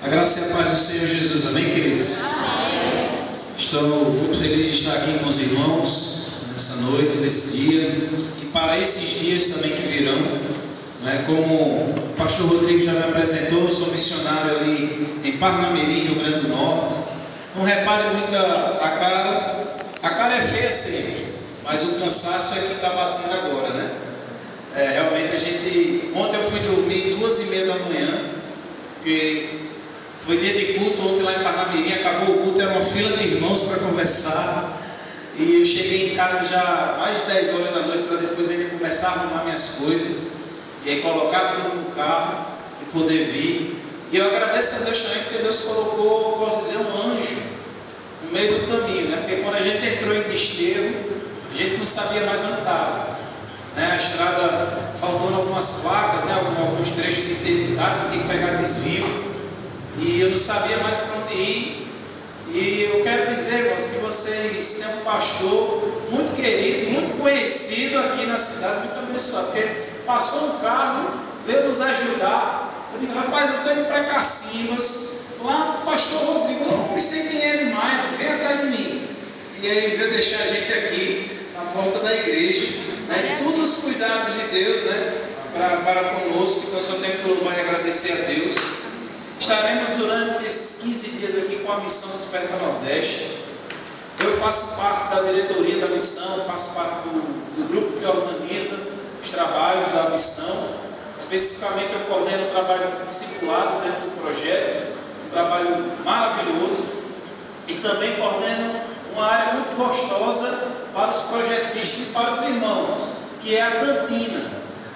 A graça e a paz do Senhor Jesus, amém, queridos? Amém. Estou muito feliz de estar aqui com os irmãos nessa noite, nesse dia, e para esses dias também que virão, né? Como o pastor Rodrigo já me apresentou, eu sou missionário ali em Parnamirim, Rio Grande do Norte. Não repare muito a cara é feia sempre, mas o cansaço é que está batendo agora, né? Realmente ontem eu fui dormir 2h30 da manhã, porque foi dia de culto ontem lá em Parnamirim, acabou o culto, era uma fila de irmãos para conversar, e eu cheguei em casa já mais de 10 horas da noite, para depois ainda começar a arrumar minhas coisas, e aí colocar tudo no carro e poder vir. E eu agradeço a Deus também, porque Deus colocou, posso dizer, um anjo no meio do caminho, né? Porque quando a gente entrou em Desterro, a gente não sabia mais onde estava, né? A estrada faltando algumas placas, né? Alguns trechos interditados, você tem que pegar desvio, e eu não sabia mais para onde ir. E eu quero dizer, irmãos, que vocês têm um pastor muito querido, muito conhecido aqui na cidade, muito abençoado, porque passou um carro, veio nos ajudar. Eu digo, rapaz, eu estou indo para Cacimbas, lá o pastor Rodrigo, não sei quem é ele mais, vem atrás de mim. E aí ele veio deixar a gente aqui na porta da igreja, né? Todos os cuidados de Deus, né? para conosco, que eu só tenho que louvar e agradecer a Deus. Estaremos durante esses 15 dias aqui com a missão Desperta Nordeste. Eu faço parte da diretoria da missão, faço parte do grupo que organiza os trabalhos da missão. Especificamente eu coordeno o trabalho discipulado dentro do projeto, um trabalho maravilhoso, e também coordeno uma área muito gostosa para os projetistas e para os irmãos, que é a cantina,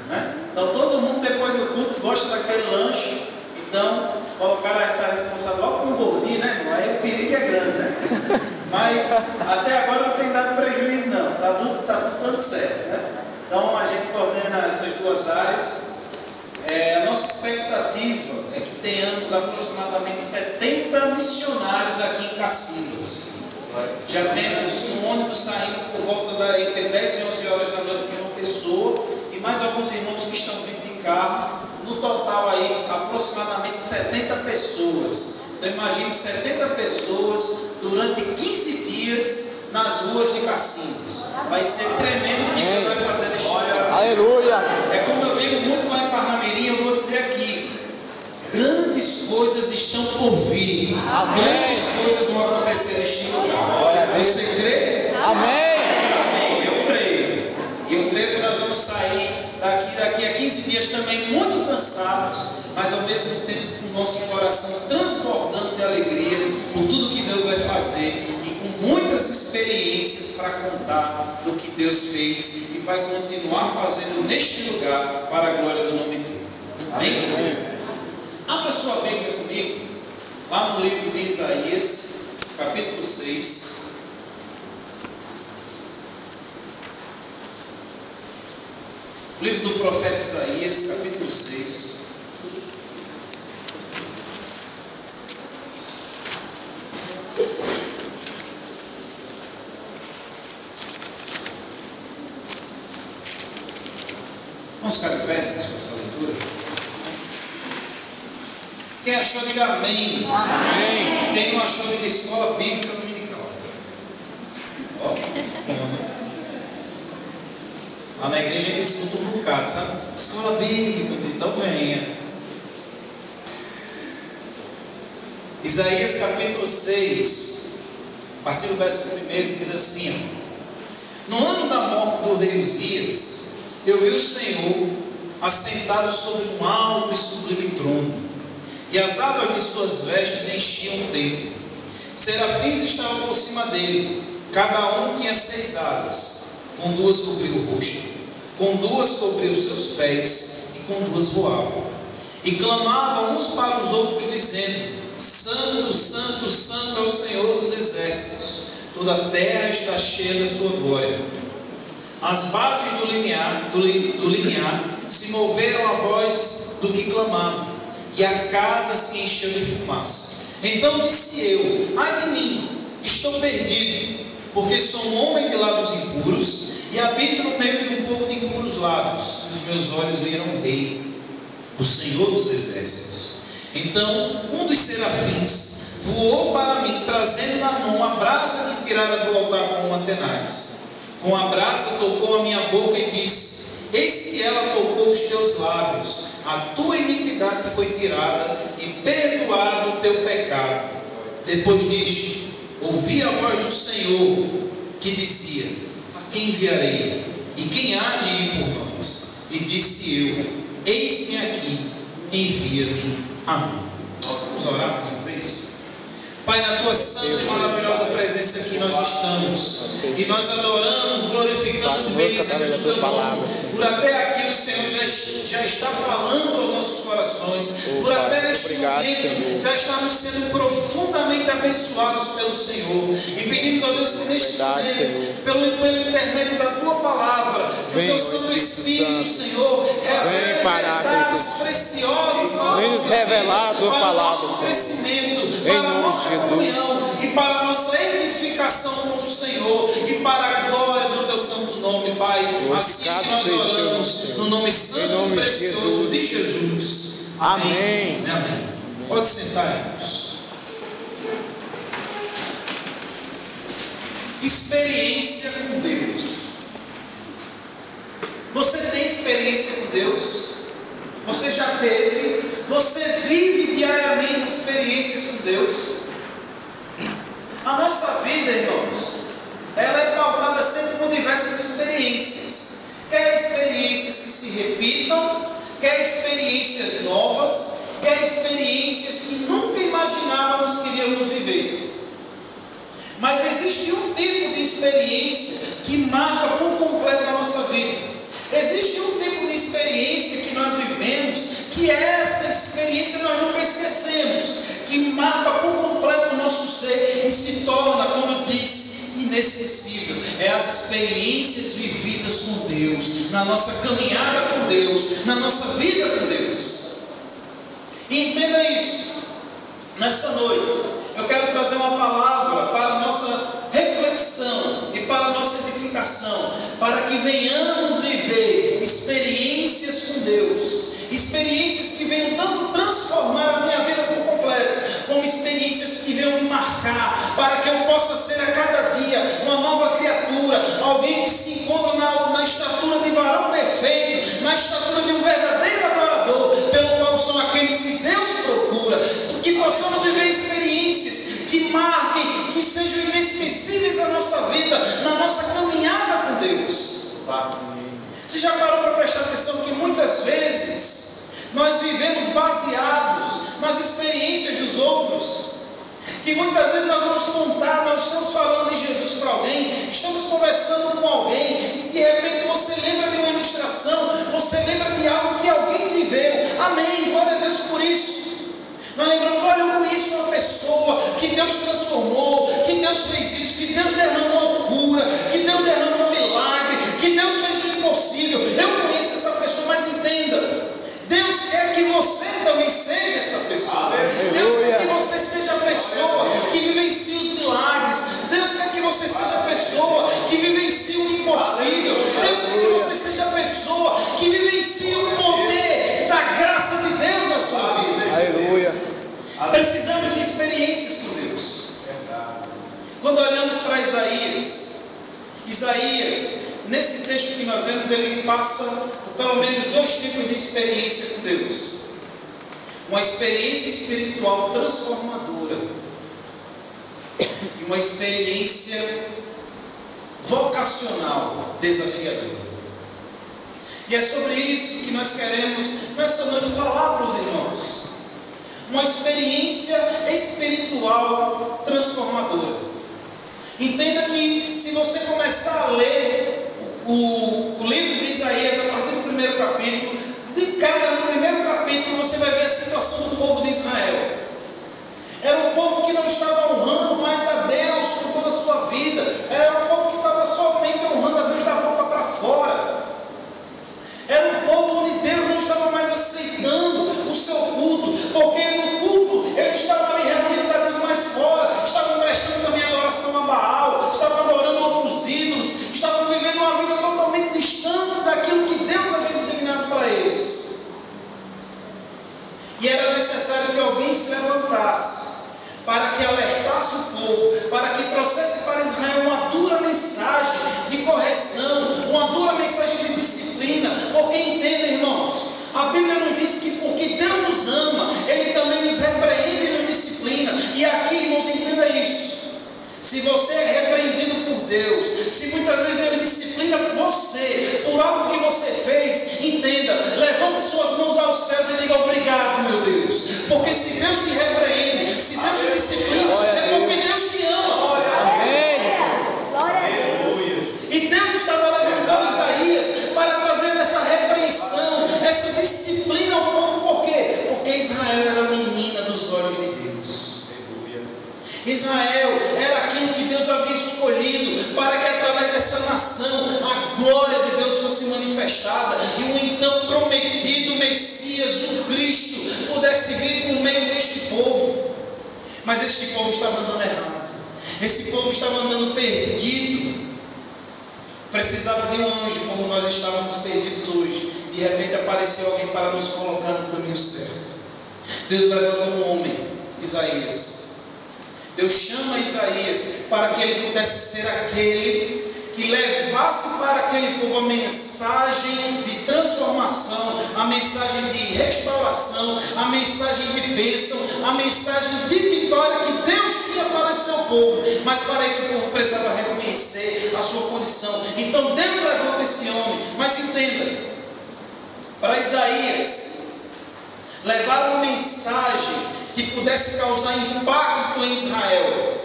né? Então todo mundo depois do culto gosta daquele lanche. Então, colocaram essa responsabilidade logo com o gordinho, né, irmão? Aí o perigo é grande, né? Mas até agora não tem dado prejuízo, não. Está tudo dando certo, né? Então, a gente coordena essas duas áreas. A nossa expectativa é que tenhamos aproximadamente 70 missionários aqui em Cacimbas. Já temos um ônibus saindo por volta entre 10 e 11 horas da noite de João Pessoa, e mais alguns irmãos que estão vindo de carro. No total aí, aproximadamente 70 pessoas. Então imagine 70 pessoas durante 15 dias nas ruas de Cacimbas. Vai ser tremendo o que Deus vai fazer neste lugar. Aleluia! É como eu digo muito lá em Parnamirim, eu vou dizer aqui: grandes coisas estão por vir. Amém. Grandes coisas vão acontecer neste lugar. Você crê? Amém! Amém, eu creio. E eu creio que nós vamos sair daqui a 15 dias também muito cansados, mas ao mesmo tempo com o nosso coração transbordando de alegria por tudo que Deus vai fazer, e com muitas experiências para contar do que Deus fez e vai continuar fazendo neste lugar para a glória do nome dele. Amém? Abra sua Bíblia comigo lá no livro de Isaías, capítulo 6. Livro do profeta Isaías, capítulo 6. Vamos ficar de pé com essa leitura? Quem achou, diga amém. Amém. Quem não achou, diga escola bíblica dominical. Ó, lá na igreja ainda escuta um bocado, sabe? Escola bíblica, então venha. Isaías capítulo 6, a partir do verso 1, diz assim: ó, no ano da morte do rei Uzias, eu vi o Senhor assentado sobre um alto e sublime trono, e as abas de suas vestes enchiam o templo. Serafins estavam por cima dele, cada um tinha 6 asas. Com 2 cobriu o rosto, com 2 cobriu os seus pés, e com 2 voavam. E clamavam uns para os outros, dizendo: Santo, Santo, Santo é o Senhor dos exércitos, toda a terra está cheia da sua glória. As bases do limiar se moveram à voz do que clamavam, e a casa se encheu de fumaça. Então disse eu: ai de mim, estou perdido, porque sou um homem de lábios impuros, e habito no meio de um povo de impuros lábios. Os meus olhos viram o Rei, o Senhor dos exércitos. Então um dos serafins voou para mim, trazendo na mão a brasa que tirara do altar com uma tenaz. Com a brasa tocou a minha boca e disse: eis que ela tocou os teus lábios, a tua iniquidade foi tirada e perdoado o teu pecado. Depois disto, ouvi a voz do Senhor que dizia: a quem enviarei? E quem há de ir por nós? E disse eu: eis-me aqui, envia-me a mim. Vamos orar mais uma vez? Pai, na tua santa e maravilhosa presença aqui nós estamos, e nós adoramos, glorificamos e bendizemos o teu nome, por até aqui o Senhor já está falando aos nossos corações, por até neste momento já estamos sendo profundamente abençoados pelo Senhor, e pedimos a Deus que neste momento, pelo intermédio da tua palavra, que o teu Santo Espírito, Senhor, revele verdades preciosas para o nosso crescimento, para a nossa comunhão e para a nossa edificação com o Senhor e para a glória do teu santo nome, Pai. Assim que nós oramos no nome santo e precioso de Jesus. Amém. Amém. Pode sentar, irmãos. Experiência com Deus. Você tem experiência com Deus? Você já teve? Você vive diariamente experiências com Deus? A nossa vida, irmãos, ela é pautada sempre por diversas experiências. Quer experiências que se repitam, quer experiências novas, quer experiências que nunca imaginávamos que iríamos viver. Mas existe um tipo de experiência que marca por completo a nossa vida. Existe um tipo de experiência que nós vivemos, que essa experiência nós nunca esquecemos, que marca por completo o nosso ser e se torna, como eu disse, inesquecível. É as experiências vividas com Deus, na nossa caminhada com Deus, na nossa vida com Deus. E entenda isso. Nessa noite, eu quero trazer uma palavra para a nossa reflexão e para a nossa edificação, para que venhamos viver experiências com Deus, experiências que venham tanto transformar a minha vida por completo, como experiências que venham me marcar, para que eu possa ser a cada dia uma nova criatura, alguém que se encontra na estatura de varão perfeito, na estatura de um verdadeiro adorador, pelo qual são aqueles que Deus procura, que possamos viver experiências que marquem, que sejam inesquecíveis na nossa vida, na nossa caminhada com Deus. Você já parou para prestar atenção que muitas vezes nós vivemos baseados nas experiências dos outros? Que muitas vezes nós vamos contar, nós estamos falando de Jesus para alguém, estamos conversando com alguém, e de repente você lembra de uma ilustração, você lembra de algo que alguém viveu. Amém, glória a Deus por isso. Nós lembramos: olha, eu conheço uma pessoa que Deus transformou, que Deus fez isso, que Deus derramou cura, que Deus derramou milagre, que Deus fez o impossível. Eu conheço essa pessoa, mas entenda, Deus quer que você também seja essa pessoa. Deus quer que você seja a pessoa que vivencia os milagres. Deus quer que você seja a pessoa que vivencia o impossível. Deus quer que você seja a pessoa que vivencia o poder da graça de Deus na sua vida. Aleluia. Precisamos de experiências com Deus. Quando olhamos para Isaías, nesse texto que nós vemos, ele passa por pelo menos dois tipos de experiência com Deus. Uma experiência espiritual transformadora e uma experiência vocacional desafiadora. E é sobre isso que nós queremos nessa noite falar para os irmãos. Uma experiência espiritual transformadora. Entenda que se você começar a ler o livro de Isaías a partir do primeiro capítulo, de cara no primeiro capítulo você vai ver a situação do povo de Israel. Era um povo que não estava honrando mais a Deus com toda a sua vida. Era um povo que estava somente honrando a Deus da boca para fora. Era um povo onde Deus não estava mais aceitando o seu culto, porque no culto eles estavam ali reunidos a Deus mais fora, estavam prestando também adoração a Baal, estavam adorando outros ídolos, estavam vivendo uma vida totalmente distante daquilo que Deus havia designado para eles. E era necessário que se levantasse para que alertasse o povo, para que trouxesse para Israel uma dura mensagem de correção, uma dura mensagem de disciplina. Porque entenda, irmãos, a Bíblia nos diz que porque Deus nos ama, Ele também nos repreende e nos disciplina. E aqui, irmãos, entenda isso. Se você é repreendido por Deus, se muitas vezes Deus disciplina você por algo que você fez, entenda, levante suas mãos aos céus e diga obrigado, meu Deus. Porque se Deus te repreende, se Deus te disciplina, é porque Deus te ama. Glória a Deus. E Deus estava levantando Isaías para trazer essa repreensão, essa disciplina ao povo. Por quê? Porque Israel era a menina dos olhos de Deus. Israel era aquilo que Deus havia escolhido para que através dessa nação a glória de Deus fosse manifestada e o então prometido Messias, o Cristo, pudesse vir por meio deste povo. Mas este povo estava andando errado, esse povo estava andando perdido, precisava de um anjo, como nós estávamos perdidos hoje. De repente apareceu alguém para nos colocar no caminho certo. Deus levantou um homem, Isaías. Deus chama Isaías para que ele pudesse ser aquele que levasse para aquele povo a mensagem de transformação, a mensagem de restauração, a mensagem de bênção, a mensagem de vitória que Deus tinha para o seu povo. Mas para isso o povo precisava reconhecer a sua condição. Então Deus levanta esse homem. Mas entenda, para Isaías levar uma mensagem que pudesse causar impacto em Israel,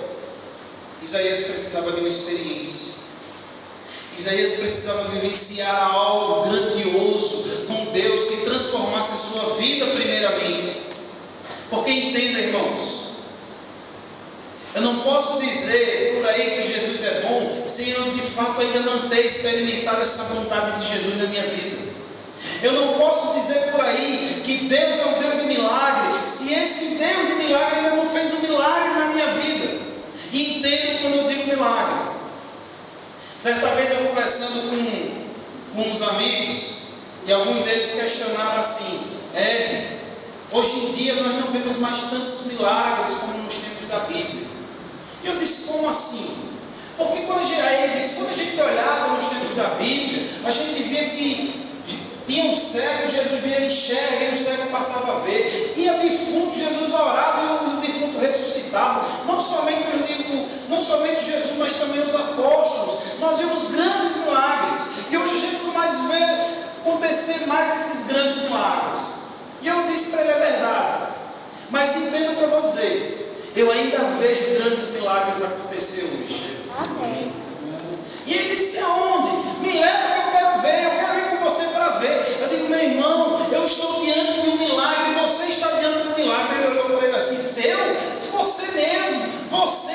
Isaías precisava de uma experiência. Isaías precisava vivenciar algo grandioso com Deus que transformasse a sua vida primeiramente. Porque entenda, irmãos, eu não posso dizer por aí que Jesus é bom sem eu de fato ainda não ter experimentado essa vontade de Jesus na minha vida. Eu não posso dizer por aí que Deus é um Deus de milagre se esse Deus de milagre ainda não fez um milagre na minha vida. E entenda quando eu digo milagre. Certa vez eu conversando com uns amigos, e alguns deles questionaram assim: hoje em dia nós não vemos mais tantos milagres como nos tempos da Bíblia. E eu disse: como assim? Porque quando a gente olhava nos tempos da Bíblia, a gente via que tinha um cego, Jesus via enxerga e o cego passava a ver. Tinha defunto, Jesus orava e o defunto ressuscitava. Não somente Jesus, mas também os apóstolos. Nós vimos grandes milagres. E hoje a gente não mais vê acontecer mais esses grandes milagres. E eu disse para ele: é verdade. Mas entenda o que eu vou dizer. Eu ainda vejo grandes milagres acontecer hoje. Amém. E ele disse: aonde? Me leva que eu quero ver, eu quero ir com você para ver. Eu digo: meu irmão, eu estou diante de um milagre, você está diante de um milagre. Ele olhou para ele assim e disse: eu? Você mesmo, você,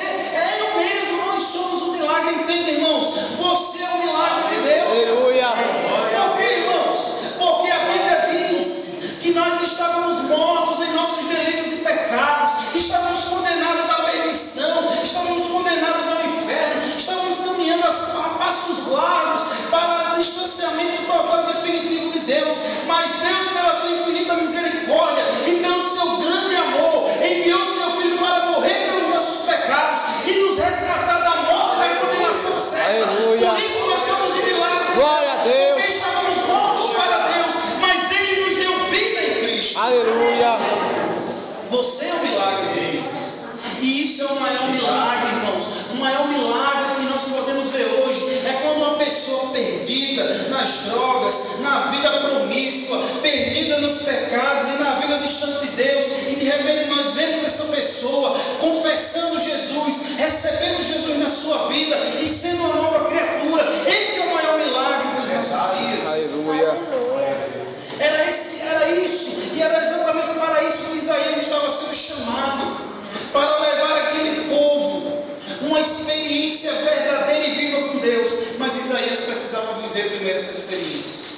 eu mesmo, nós somos um milagre. Entenda, irmãos, você é o milagre de Deus. Aleluia. Por quê, irmãos? Porque a Bíblia diz que nós estávamos mortos em nossos delitos e pecados, estávamos condenados à perdição, estávamos condenados ao inferno, estávamos caminhando a passos largos para o distanciamento total e definitivo de Deus. Mas Deus, pela sua infinita misericórdia e pelo seu grande amor, enviou seu Filho para morrer pelos nossos pecados e nos resgatar da morte e da condenação certa. Aleluia. Por isso nós somos em milagre de Glória a Deus. porque estávamos mortos para Deus, mas Ele nos deu vida em Cristo. Aleluia. Você é um milagre de Deus. E isso é o maior milagre, irmãos. O maior milagre que nós podemos ver hoje é quando uma pessoa perdida nas drogas, na vida promíscua, perdida nos pecados e na vida distante de Deus, e de repente nós vemos essa pessoa confessando Jesus, recebendo Jesus na sua vida e sendo uma nova criatura. Esse é o maior milagre dos nossos dias. Aleluia. Era isso, e era exatamente para isso que Isaías estava sendo chamado, para levar aquele povo uma experiência verdadeira e viva com Deus. Mas Isaías precisava viver primeiro essa experiência.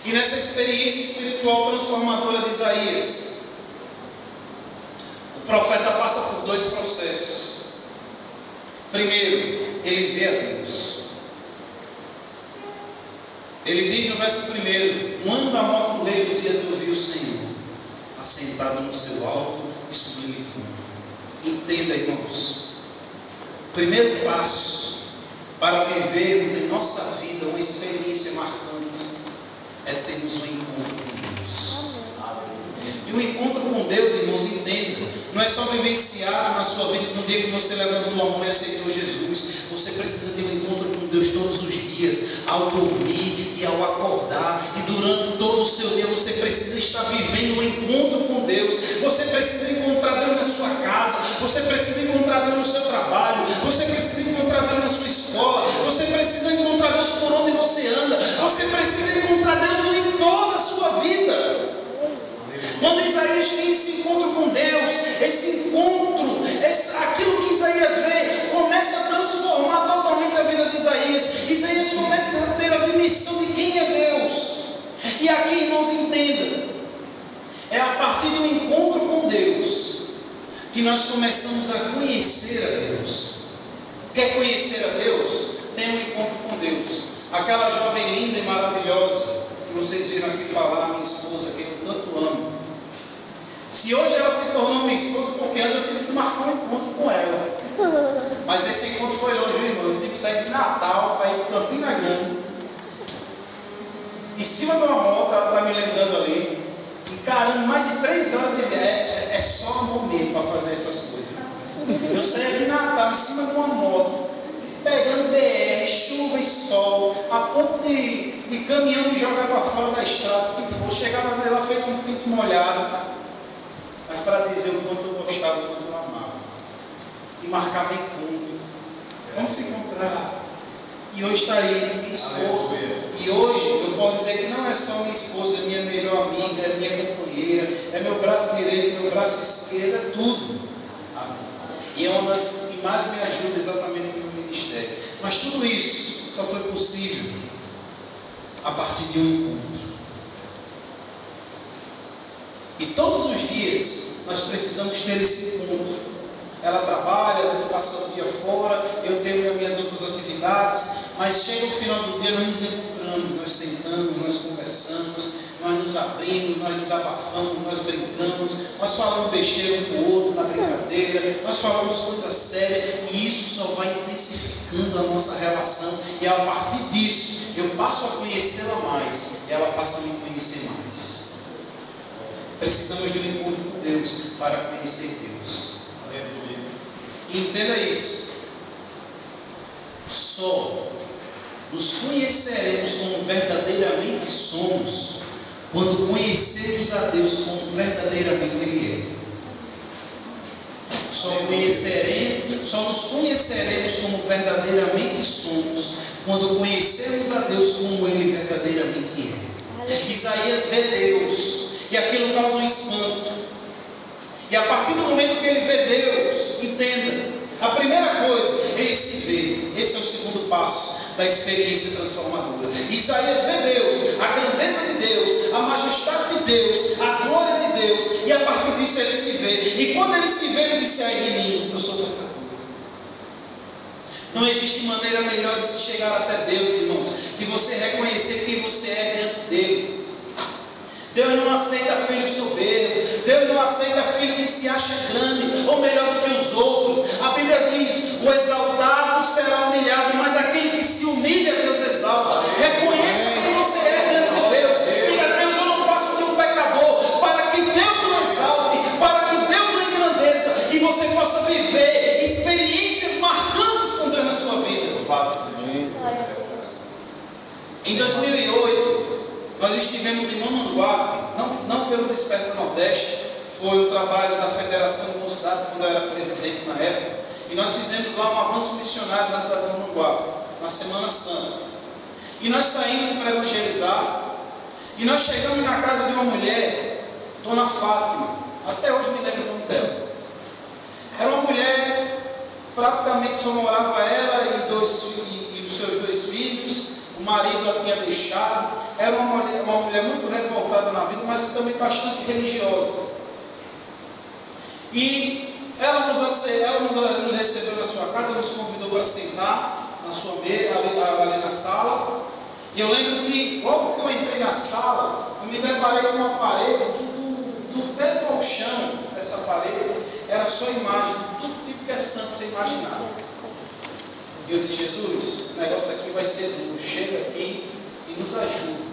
E nessa experiência espiritual transformadora de Isaías, o profeta passa por dois processos. Primeiro, ele vê a Deus. Ele diz no verso 1: no ano da morte do rei Uzias eu vi o Senhor assentado no seu alto, Entenda, irmãos, o primeiro passo para vivermos em nossa vida uma experiência marcante é termos um encontro com Deus. E o encontro com Deus, irmãos, entenda, não é só vivenciar na sua vida no dia que você levantou a mão e aceitou Jesus. Você precisa ter um encontro com Deus todos os dias, ao dormir e ao acordar, e durante todo o seu dia você precisa estar vivendo um encontro com Deus. Você precisa encontrar Deus na sua casa, você precisa encontrar Deus no seu trabalho, você precisa encontrar Deus na sua escola, você precisa encontrar Deus por onde você anda, você precisa encontrar Deus em toda a sua vida. Quando Isaías tem esse encontro com Deus, esse encontro, aquilo que Isaías vê, começa a transformar totalmente a vida de Isaías. Isaías começa a ter a dimensão de quem é Deus. E aqui, irmãos, entenda, é a partir de um encontro com Deus que nós começamos a conhecer a Deus. Quer conhecer a Deus? Tenha um encontro com Deus. Aquela jovem linda e maravilhosa que vocês viram aqui falar, minha esposa, que eu tanto amo. Se hoje ela se tornou minha esposa, porque antes eu tive que marcar um encontro com ela. Mas esse encontro foi longe, viu, irmão? Eu tive que sair de Natal para ir para Campina Grande, em cima de uma moto, ela está me lembrando ali, encarando mais de 3 horas de viagem. É só amor mesmo para fazer essas coisas. Eu saí de Natal em cima de uma moto, pegando BR, chuva e sol, a ponto de caminhão me jogar para fora da estrada, o que for. Chegava às vezes lá feito um pinto molhado, mas para dizer o quanto eu gostava, o quanto eu amava. E marcava encontro. Vamos se encontrar. E hoje está aí minha esposa. E hoje eu posso dizer que não é só minha esposa, é minha melhor amiga, é minha companheira, é meu braço direito, meu braço esquerdo, é tudo. E é uma das que mais me ajuda exatamente no meu ministério. Mas tudo isso só foi possível a partir de um encontro. E todos os dias nós precisamos ter esse encontro. Ela trabalha, às vezes passa o dia fora, eu tenho as minhas outras atividades, mas chega o final do dia, nós nos encontramos, nós sentamos, nós conversamos, nós nos abrimos, nós desabafamos, nós brincamos, nós falamos besteira um com o outro na brincadeira, nós falamos coisas sérias, e isso só vai intensificando a nossa relação, e a partir disso eu passo a conhecê-la mais, e ela passa a me conhecer mais. Precisamos de um encontro com Deus para conhecer Deus. E entenda isso. Só nos conheceremos como verdadeiramente somos quando conhecermos a Deus como verdadeiramente Ele é. Só nos conheceremos como verdadeiramente somos quando conhecermos a Deus como Ele verdadeiramente é. Isaías vê Deus e aquilo causa um espanto. E a partir do momento que ele vê Deus, entenda, a primeira coisa, ele se vê. Esse é o segundo passo da experiência transformadora. Isaías vê Deus, a grandeza de Deus, a majestade de Deus, a glória de Deus, e a partir disso ele se vê. E quando ele se vê, ele disse: ai de mim, eu sou pecador. Não existe maneira melhor de se chegar até Deus, irmãos, de você reconhecer quem você é diante dele. Deus não aceita filho soberbo, Deus não aceita filho que se acha grande ou melhor do que os outros. A Bíblia diz: o exaltado será humilhado, mas aquele que se humilha, Deus exalta. Reconheça quem você é diante de Deus. Diga: Deus, eu não passo de um pecador, para que Deus o exalte, para que Deus o engrandeça e você possa viver experiências marcantes com Deus na sua vida. Em 2008 nós estivemos em Mamanguape, não pelo Desperta Nordeste, foi o trabalho da Federação de Mocidade, quando eu era presidente na época, e nós fizemos lá um avanço missionário na cidade de Mamanguape, na Semana Santa. E nós saímos para evangelizar, e nós chegamos na casa de uma mulher, Dona Fátima, até hoje me lembro o nome dela. Era uma mulher, praticamente só morava ela e os seus 2 filhos, o marido a tinha deixado. Era uma mulher muito revoltada na vida, mas também bastante religiosa. E ela nos recebeu na sua casa, nos convidou para sentar na sua mesa, ali na sala. E eu lembro que logo que eu entrei na sala, eu me deparei com uma parede que do teto ao chão, essa parede, era era só imagem, tudo tipo que é santo, você imaginar. E eu disse, Jesus, o negócio aqui vai ser duro, chega aqui e nos ajuda.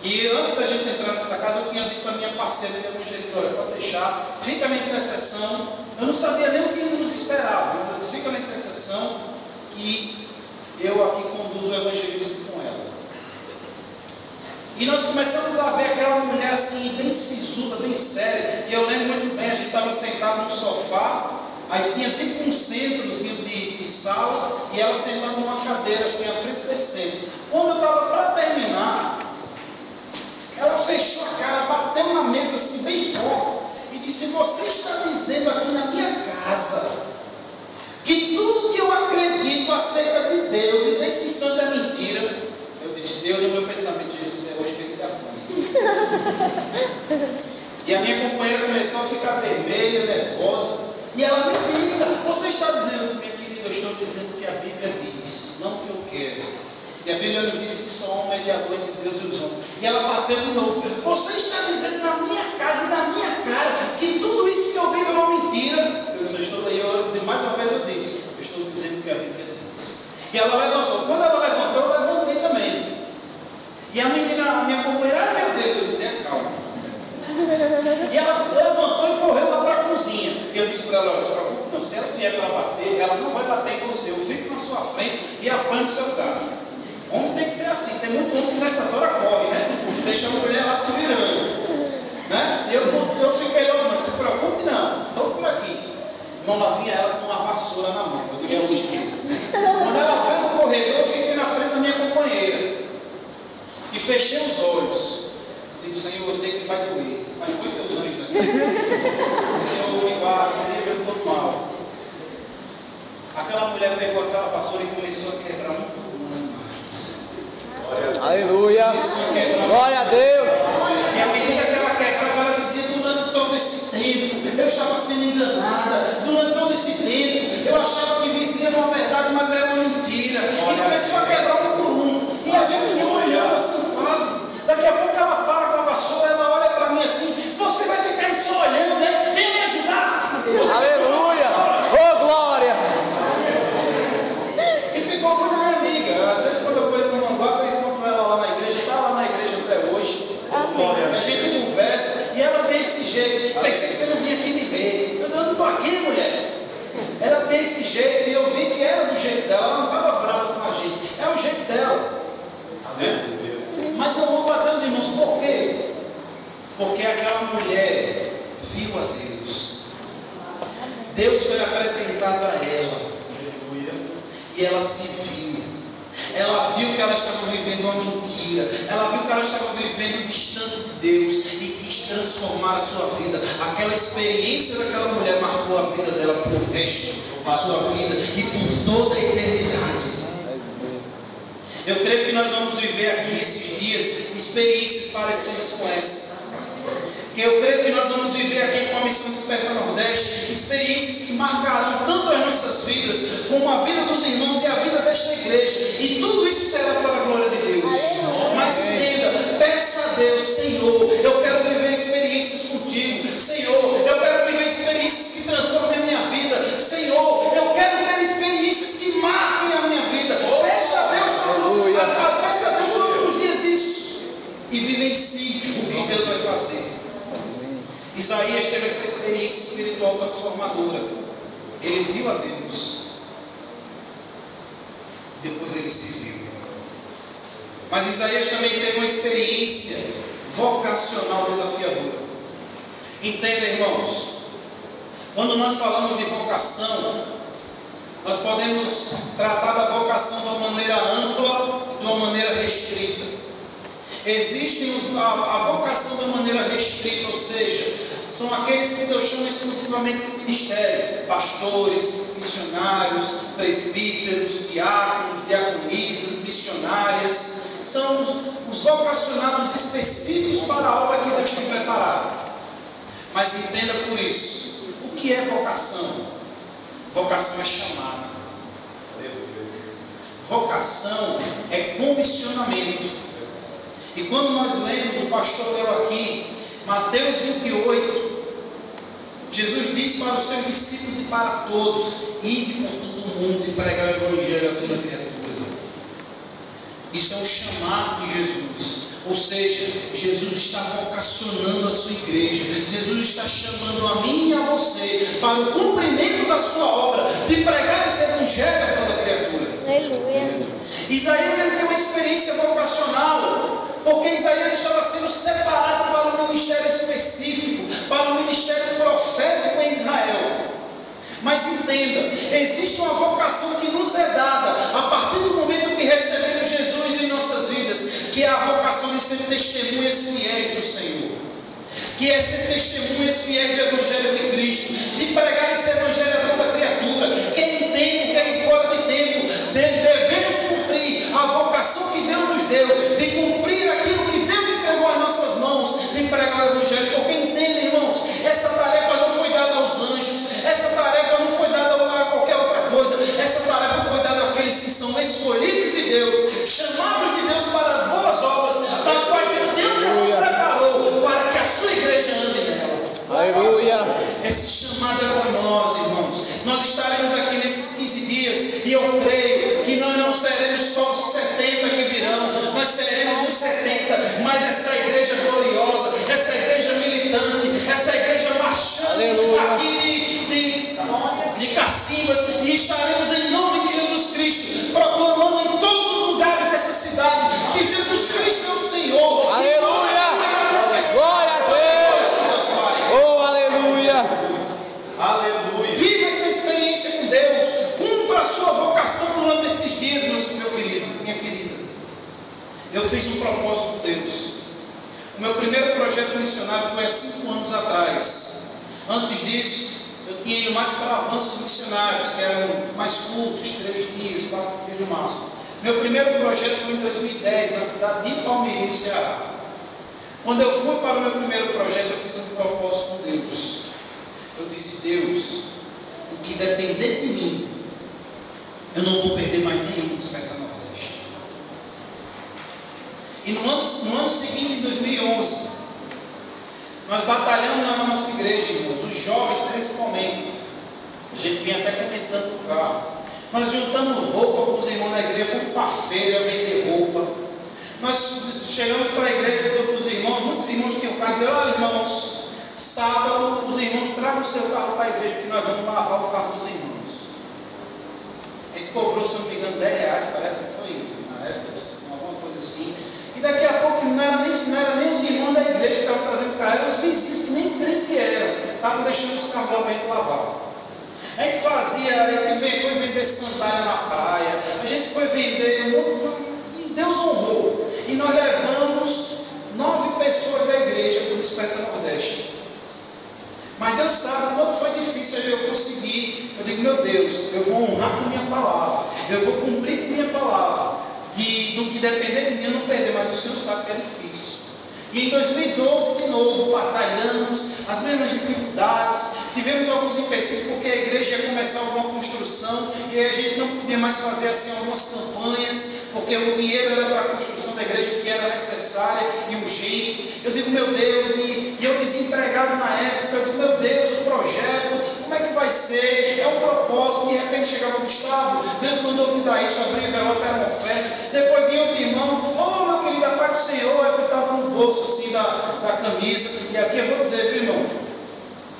E antes da gente entrar nessa casa, eu tinha dito para a minha parceira de evangelho, olha, pode deixar, fica na intercessão. Eu não sabia nem o que nos esperava, eu disse, fica na intercessão que eu aqui conduzo o evangelismo com ela. E nós começamos a ver aquela mulher assim, bem sisuda, bem séria. E eu lembro muito bem, a gente estava sentado no sofá, aí tinha tipo um centrozinho de sala, e ela sentada numa cadeira assim, à frente desse centro. Quando eu estava para terminar, ela fechou a cara, bateu na mesa assim, bem forte, e disse, você está dizendo aqui na minha casa, que tudo que eu acredito acerca de Deus, e desse santo é mentira. Eu disse, Deus, no meu pensamento, Jesus, é hoje que ele está comigo. E a minha companheira começou a ficar vermelha, nervosa, e ela me diga, você está dizendo, minha querida, eu estou dizendo o que a Bíblia diz, não o que eu quero. E a Bíblia nos diz que só homem é mediador entre Deus e os homens. E ela bateu de novo. Você está dizendo na minha casa e na minha cara que tudo isso que eu vivo é uma mentira. Eu disse, mais uma vez eu disse, eu estou dizendo o que a Bíblia diz. E ela levantou. Quando ela levantou, eu levantei também. E a menina, a minha companheira, meu Deus, eu disse, tenha calma. E ela levantou e correu lá para a cozinha. E eu disse para ela, se preocupe não, se ela vier para bater, ela não vai bater em você. Eu fico na sua frente e apanho o seu carro. Homem tem que ser assim, tem muito homem que nessas horas corre, né? Deixa a mulher lá se virando, né? Eu fiquei logo, não se preocupe não, estou por aqui. Não, lá vinha ela com uma vassoura na mão, eu digo, é hoje mesmo. Quando ela veio no corredor, eu fiquei na frente da minha companheira e fechei os olhos. Digo, Senhor, eu sei que vai doer, mas põe teus anjos aqui. Senhor, me guarda, me livra de todo mal. Aquela mulher pegou aquela vassoura e começou a quebrar um por um as imagens. Aleluia. Glória a Deus. E à medida que ela quebrava, ela dizia, durante todo esse tempo, eu estava sendo enganada. Durante todo esse tempo, eu achava que vivia uma verdade, mas era uma mentira. E começou a quebrar um por um. E a gente ia olhando assim, pasmo. Daqui a pouco ela para com a vassoura, ela olha para mim assim, você vai ficar aí só olhando, né? Venha me ajudar. Aleluia. Oh, glória. E ficou com minha amiga. Às vezes quando eu vou no Manguapa, eu encontro ela lá na igreja, está lá na igreja até hoje. Amém. A gente conversa e ela tem esse jeito. Pensei que você não vinha aqui me ver. Eu não estou aqui, mulher. Ela tem esse jeito e eu vi que era do jeito dela. Ela não estava brava com a gente. É o jeito dela. Amém? Mas eu louvo a Deus, irmãos, por quê? Porque aquela mulher viu a Deus. Deus foi apresentado a ela. E ela se viu. Ela viu que ela estava vivendo uma mentira. Ela viu que ela estava vivendo distante de Deus e quis transformar a sua vida. Aquela experiência daquela mulher marcou a vida dela por o resto da sua vida e por toda a eternidade. Eu creio que nós vamos viver aqui nesses dias experiências parecidas com essa. Que eu creio que nós vamos viver aqui com a Missão Desperta Nordeste experiências que marcarão tanto as nossas vidas como a vida dos irmãos e a vida desta igreja. E tudo isso será para a glória de Deus. Mas entenda, peça a Deus, Senhor, eu quero viver experiências contigo. Senhor, eu quero viver experiências que transformem a minha vida. Senhor, eu quero ter experiências que marquem a minha vida. Peça a Deus todos os dias isso. E vivencie o que Deus vai fazer. Isaías teve essa experiência espiritual transformadora. Ele viu a Deus. Depois ele se viu. Mas Isaías também teve uma experiência vocacional desafiadora. Entenda, irmãos, quando nós falamos de vocação, nós podemos tratar da vocação de uma maneira ampla e de uma maneira restrita. Existe a vocação de uma maneira restrita, ou seja, são aqueles que Deus chama exclusivamente para o ministério: pastores, missionários, presbíteros, diáconos, diaconisas, missionárias. São os vocacionados específicos para a obra que Deus tem preparado. Mas entenda por isso, o que é vocação? Vocação é chamada. Vocação é comissionamento. E quando nós lemos, o pastor leu aqui, Mateus 28, Jesus disse para os seus discípulos e para todos: ide por todo o mundo e pregar o Evangelho a toda criatura. Isso é um chamado de Jesus. Ou seja, Jesus está vocacionando a sua igreja. Jesus está chamando a mim e a você para o cumprimento da sua obra, de pregar esse Evangelho a toda criatura. Aleluia. Isaías ele tem uma experiência vocacional, porque Isaías estava sendo separado para um ministério específico, para um ministério profético em Israel. Mas entenda, existe uma vocação que nos é dada a partir do momento que recebemos Jesus em nossas vidas, que é a vocação de ser testemunhas fiéis do Senhor, que é ser testemunhas fiéis do Evangelho de Cristo, de pregar esse Evangelho a toda criatura, quer em tempo, quer em fora de tempo. Devemos cumprir a vocação que Deus nos deu, de cumprir aquilo que Deus entregou às nossas mãos, de pregar o Evangelho. Porque entendem, irmãos, essa tarefa não foi dada aos anjos, essa tarefa não foi dada a qualquer outra coisa, essa tarefa foi dada àqueles que são escolhidos de Deus, chamados de Deus para boas obras, das quais Deus de antemão preparou para que a sua igreja ande nela. Aleluia. Esse chamado é para nós, irmãos. Nós estaremos aqui nesses 15 dias e eu creio que nós não seremos só os 70 que virão, nós seremos os 70, mas essa igreja gloriosa, essa igreja militante, essa igreja marchando aqui de Cacimbas, e estaremos em nome de Jesus Cristo, proclamando em todos os lugares dessa cidade que Jesus Cristo é o Senhor. Aleluia. Glória a Deus. Oh, aleluia. Aleluia. Viva essa experiência com Deus. Cumpra a sua vocação durante esses dias, meu querido, minha querida. Eu fiz um propósito com Deus. O meu primeiro projeto missionário foi há 5 anos atrás. Antes disso, eu tinha ido mais para avanços missionários, que eram mais curtos, 3 dias, 4 dias no máximo. Meu primeiro projeto foi em 2010, na cidade de Palmeiras, no Ceará. Quando eu fui para o meu primeiro projeto, eu fiz um propósito com Deus. Eu disse: Deus, o que depender de mim, eu não vou perder mais nenhum Desperta Nordeste. E no ano seguinte, em 2011, nós batalhamos lá na nossa igreja, irmãos, os jovens principalmente. A gente vinha até comentando no carro. Nós juntamos roupa com os irmãos da igreja, fomos para a feira vender roupa. Nós chegamos para a igreja e todos os irmãos, muitos irmãos tinham carro, e disseram: olha, irmãos, sábado os irmãos tragam o seu carro para a igreja, que nós vamos lavar o carro dos irmãos. A gente cobrou, se não me engano, R$10, parece que foi na época, alguma coisa assim. E daqui a pouco não era nem os irmãos da igreja que estavam trazendo carro, eram os vizinhos que nem crente eram, estavam deixando os carros lá para a gente lavar. A gente foi vender sandália na praia, a gente foi vender, e Deus honrou. E nós levamos 9 pessoas da igreja para o Desperta Nordeste. Mas Deus sabe quanto foi difícil eu conseguir. Eu digo: meu Deus, eu vou honrar com minha palavra, eu vou cumprir com minha palavra, do que depender de mim eu não perder, mas o Senhor sabe que é difícil. E em 2012, de novo, batalhamos as mesmas dificuldades, tivemos alguns empecilhos, porque a igreja ia começar alguma construção, e a gente não podia mais fazer assim algumas campanhas, porque o dinheiro era para a construção da igreja, que era necessária e urgente. Eu digo: meu Deus, e eu desempregado na época, eu digo: meu Deus, o projeto, como é que vai ser? É um propósito. De repente chegava o Gustavo: Deus mandou te dar isso, abrir o envelope, era uma oferta. Depois vinha outro irmão: oh, meu querido, a paz do Senhor, eu estava no bolso assim da camisa. E aqui eu vou dizer, viu, irmão,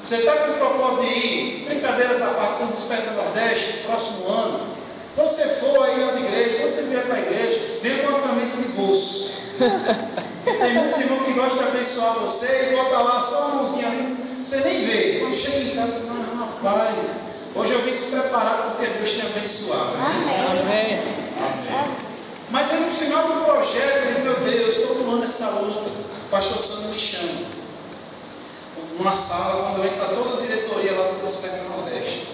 você está com o propósito de ir, brincadeiras à parte, com o Desperta Nordeste, próximo ano. Quando você for aí nas igrejas, quando você vier para a igreja, venha com uma camisa de bolso. Tem muitos irmãos que gostam de abençoar você e bota lá só uma mãozinha ali, você nem vê. Quando chega em casa, você fala: rapaz, hoje eu vim despreparado porque Deus te abençoado. Amém. Mas aí no final do projeto, eu digo: meu Deus, todo ano essa luta. O pastor Sandro me chama numa sala, quando está toda a diretoria lá do Desperta Nordeste.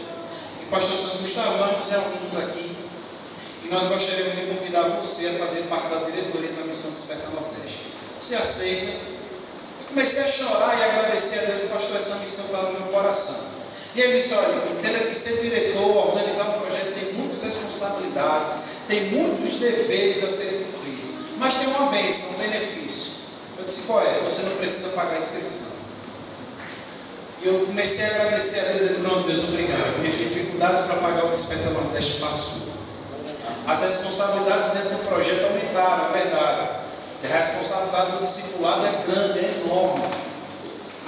E o pastor Sandro: Gustavo, nós nos reunimos aqui e nós gostaríamos de convidar você a fazer parte da diretoria da missão Desperta Nordeste. Você aceita? Eu comecei a chorar e agradecer a Deus, pastor, essa missão está no meu coração. E ele disse: olha, entenda que ser diretor, organizar um projeto tem muitas responsabilidades, tem muitos deveres a serem cumpridos, mas tem uma bênção, um benefício. Eu disse: qual é? Você não precisa pagar a inscrição. E eu comecei a agradecer a Deus, e pronto, Deus, obrigado. Minhas dificuldades para pagar o Desperta Nordeste passou. As responsabilidades dentro do projeto aumentaram, é verdade. A responsabilidade do discipulado é grande, é enorme.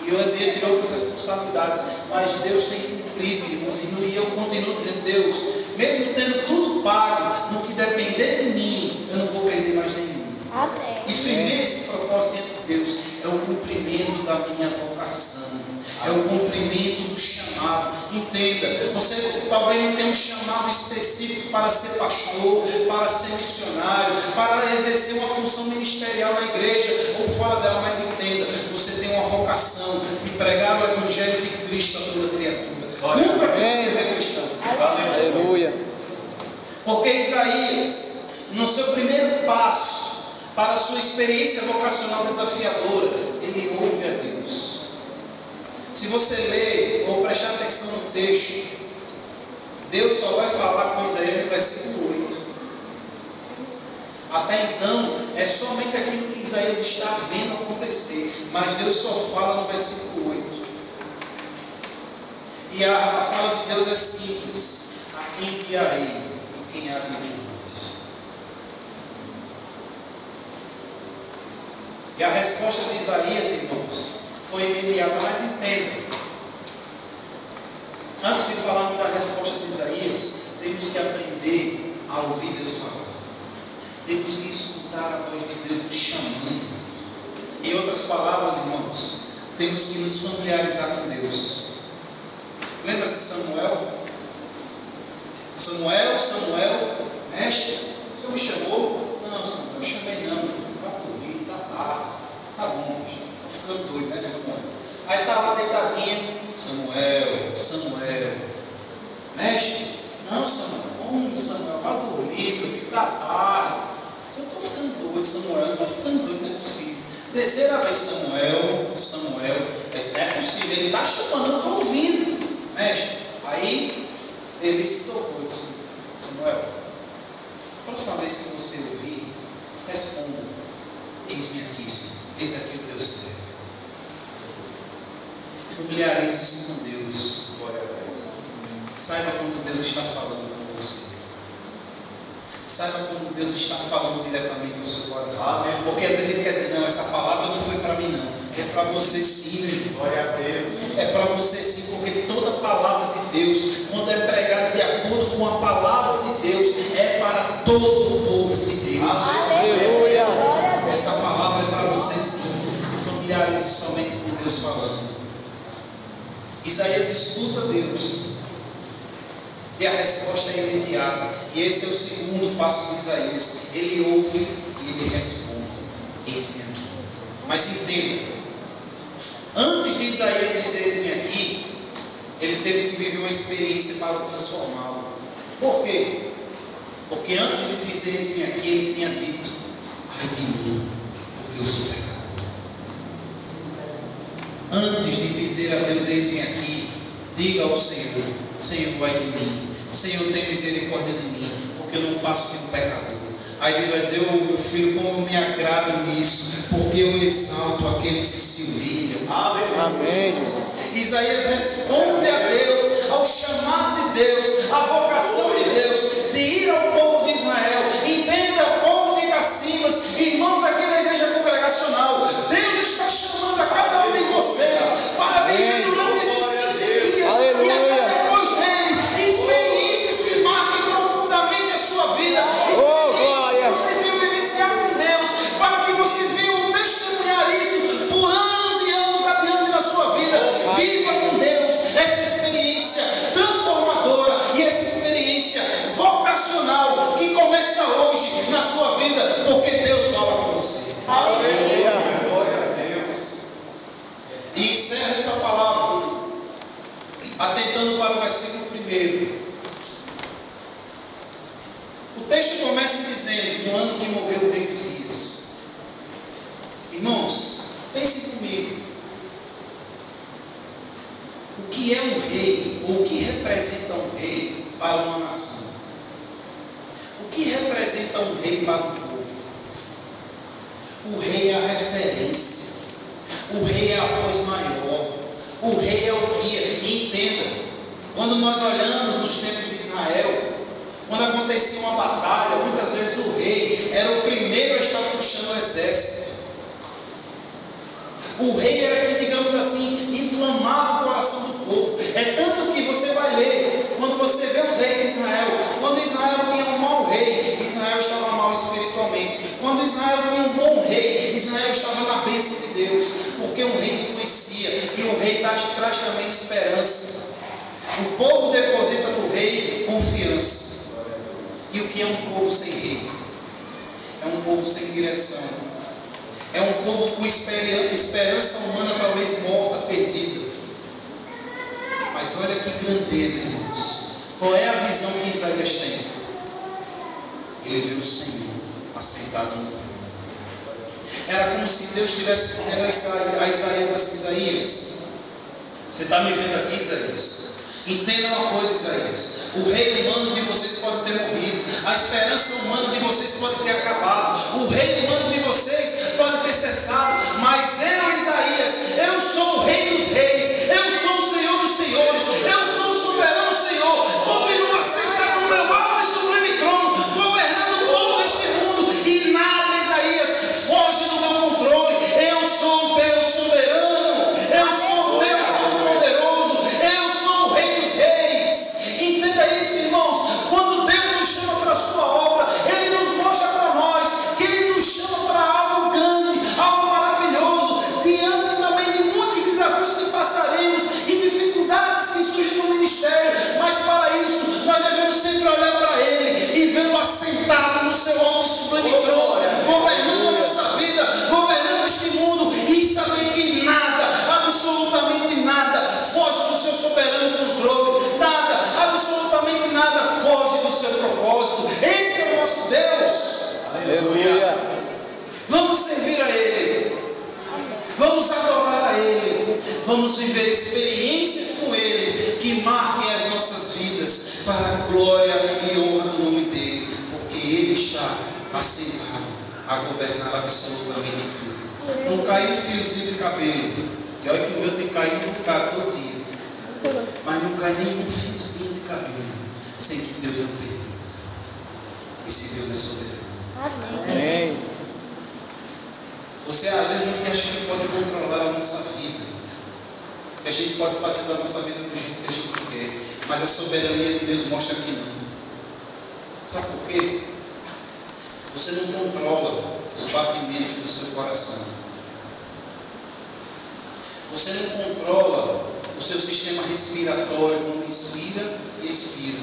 E eu entre outras responsabilidades. Mas Deus tem cumprido, irmãos. E eu continuo dizendo, Deus, mesmo tendo tudo pago, no que depender de mim, eu não vou perder mais nenhum. Amém. E firmei esse propósito dentro de Deus. É o cumprimento da minha vocação. É o cumprimento do chamado. Entenda, você talvez não tenha um chamado específico para ser pastor, para ser missionário, para exercer uma função ministerial na igreja ou fora dela, mas entenda, você tem uma vocação de pregar o Evangelho de Cristo a toda criatura. Cumpra com seu dever cristão. Aleluia. Porque Isaías, no seu primeiro passo para a sua experiência vocacional desafiadora, ele ouve a Deus. Se você ler ou prestar atenção no texto, Deus só vai falar com Isaías no versículo 8. Até então, é somente aquilo que Isaías está vendo acontecer, mas Deus só fala no versículo 8. E a fala de Deus é simples: a quem enviarei e quem há de ir por nós? E a resposta de Isaías, irmãos, foi imediata, mas entenda. Antes de falarmos da resposta de Isaías, temos que aprender a ouvir Deus falar. Temos que escutar a voz de Deus nos chamando. Em outras palavras, irmãos, temos que nos familiarizar com Deus. Lembra de Samuel? Samuel, mestre, o senhor me chamou? Não, Samuel, eu chamei não, vai dormir, tá tarde. Tá bom, mestre. Ficando doido, né, Samuel? Aí está lá deitadinho, Samuel, mestre, não, Samuel, vai dormir, meu filho, está tarde. Eu estou ficando doido, Samuel, eu estou ficando doido, não é possível. Terceira vez, Samuel, isso não é possível, ele está chamando, eu estou ouvindo, mestre. Aí ele se tocou e disse: Samuel, próxima vez que você ouvir, responda: eis-me aqui, Senhor, eis aqui o teu servo. Familiarize-se com Deus. Saiba quando Deus está falando com você. Saiba quando Deus está falando diretamente ao seu coração. Porque às vezes ele quer dizer: não, essa palavra não foi para mim, não. É para você sim. Glória a Deus. É para você sim, porque toda palavra de Deus, quando é pregada de acordo com a palavra de Deus, é para todo o povo de Deus. Aleluia. Essa palavra é para você sim. Se familiarize somente com Deus falando. Isaías escuta Deus. E a resposta é imediata. E esse é o segundo passo de Isaías. Ele ouve e ele responde: eis-me aqui. Mas entenda, antes de Isaías dizer eis-me aqui, ele teve que viver uma experiência para o transformá-lo. Por quê? Porque antes de dizer eis-me aqui, ele tinha dito: ai de mim, porque eu sou pecador. Antes de dizer a Deus eis-me aqui, diga ao Senhor: Senhor, ai de mim, Senhor, tem misericórdia de mim, porque eu não passo pelo pecador. Aí Deus vai dizer: meu filho, como eu me agrado nisso, porque eu exalto aqueles que se humilham. Amém. Isaías responde a Deus, ao chamado de Deus, à vocação de Deus, de ir ao povo de Israel. Entenda, o povo de Cacimbas, irmãos aqui na igreja congregacional, Deus está chamando a cada um de vocês para viver durante esses 15 dias. Aleluia. E até depois dele, experiências que marquem profundamente a sua vida. Vocês venham vivenciar com Deus, para que vocês venham testemunhar isso por anos e anos adiante na sua vida. Viva com Deus essa experiência transformadora e essa experiência vocacional que começa hoje na sua vida, porque Deus fala com você. Aleluia. Glória a Deus. E encerra essa palavra atentando para o versículo 1. O texto começa dizendo: no ano que morreu o rei Uzias. Irmãos, pensem comigo. O que é um rei, ou o que representa um rei para uma nação? O que representa um rei para um povo? O rei é a referência. O rei é a voz maior. O rei é o guia. E entenda, quando nós olhamos nos tempos de Israel, quando acontecia uma batalha, muitas vezes o rei era o primeiro a estar puxando o exército. O rei era quem, digamos assim, inflamava o coração do povo. É tanto que você vai ler, quando você vê os reis de Israel, quando Israel tinha um mau rei, Israel estava mal espiritualmente. Quando Israel tinha um bom rei, Israel estava na bênção de Deus, porque um rei influencia, e o rei traz também esperança. O povo deposita no rei confiança. E o que é um povo sem rei? É um povo sem direção. É um povo com esperança humana talvez morta, perdida. Mas olha que grandeza, irmãos. Qual é a visão que Isaías tem? Ele viu o Senhor assentado no trono. Era como se Deus estivesse dizendo a Isaías assim: Isaías, você está me vendo aqui, Isaías? Entenda uma coisa, Isaías. O rei humano de vocês pode ter morrido. A esperança humana de vocês pode ter acabado. O rei humano de vocês pode ter cessado. Mas eu, Isaías, eu sou o rei dos reis. Eu sou o Senhor dos senhores. Eu sou o soberano Senhor. Continuo assentado no meu alto e sublime trono, governando todo este mundo. E nada, Isaías, foge do meu controle. Eu sou o Deus soberano. Eu sou o Deus todo-poderoso. Eu sou o rei dos reis. Entenda isso, irmãos. Quando Deus nos chama para a sua obra, Ele nos mostra para nós que Ele nos chama para algo grande, algo maravilhoso, diante também de muitos desafios que passaremos e dificuldades que surgem no ministério. Mas para isso nós devemos sempre olhar para Ele e vê-lo assentado no seu alto e sublime trono, governando a nossa vida, governando este mundo, e saber que nada, absolutamente nada, foge do seu soberano controle. Nada, absolutamente nada foge do seu propósito. Esse é o nosso Deus. Aleluia. Vamos servir a Ele, vamos adorar a Ele, vamos viver experiências com Ele que marquem as nossas vidas para a glória e honra do nome dEle, porque Ele está assentado a governar absolutamente tudo. Não cai um fiozinho de cabelo, e olha que o meu tem caído um bocado todo dia, mas não cai nenhum fiozinho de cabelo sem que Deus não permita. Esse Deus é soberano. Amém. Você às vezes não acha que pode controlar a nossa vida, que a gente pode fazer da nossa vida do jeito que a gente quer, mas a soberania de Deus mostra que não. Sabe por quê? Você não controla os batimentos do seu coração. Você não controla o seu sistema respiratório, quando inspira e expira.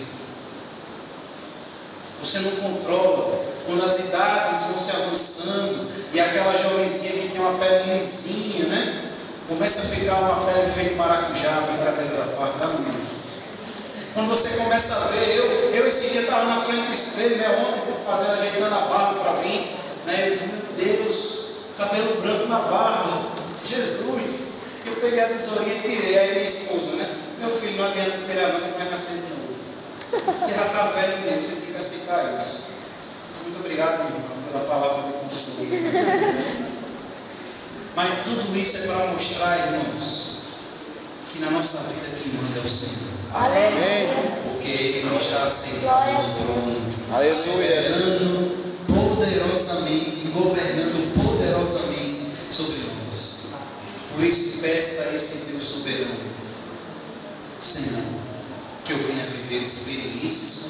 Você não controla quando as idades vão se avançando e aquela jovenzinha que tem uma pele lisinha, né? Começa a ficar uma pele feita maracujá, brincadeiras à parte, tá nisso. Quando você começa a ver, eu esse dia estava na frente do espelho, né? Ontem, ajeitando a barba para vir, né? Eu, meu Deus, cabelo branco na barba, Jesus. Eu peguei a tesourinha e tirei. Aí minha esposa, né? Meu filho, não adianta tirar não, que vai nascer de novo. Você já está velho mesmo, você tem que aceitar isso. Muito obrigado, meu irmão, pela palavra de consolo. Mas tudo isso é para mostrar, irmãos, que na nossa vida quem manda é o Senhor. Amém. Porque Ele está assentado no trono, Aleluia. soberano, poderosamente, governando poderosamente sobre nós. Por isso, peça a esse Deus soberano: Senhor, que eu venha viver experiências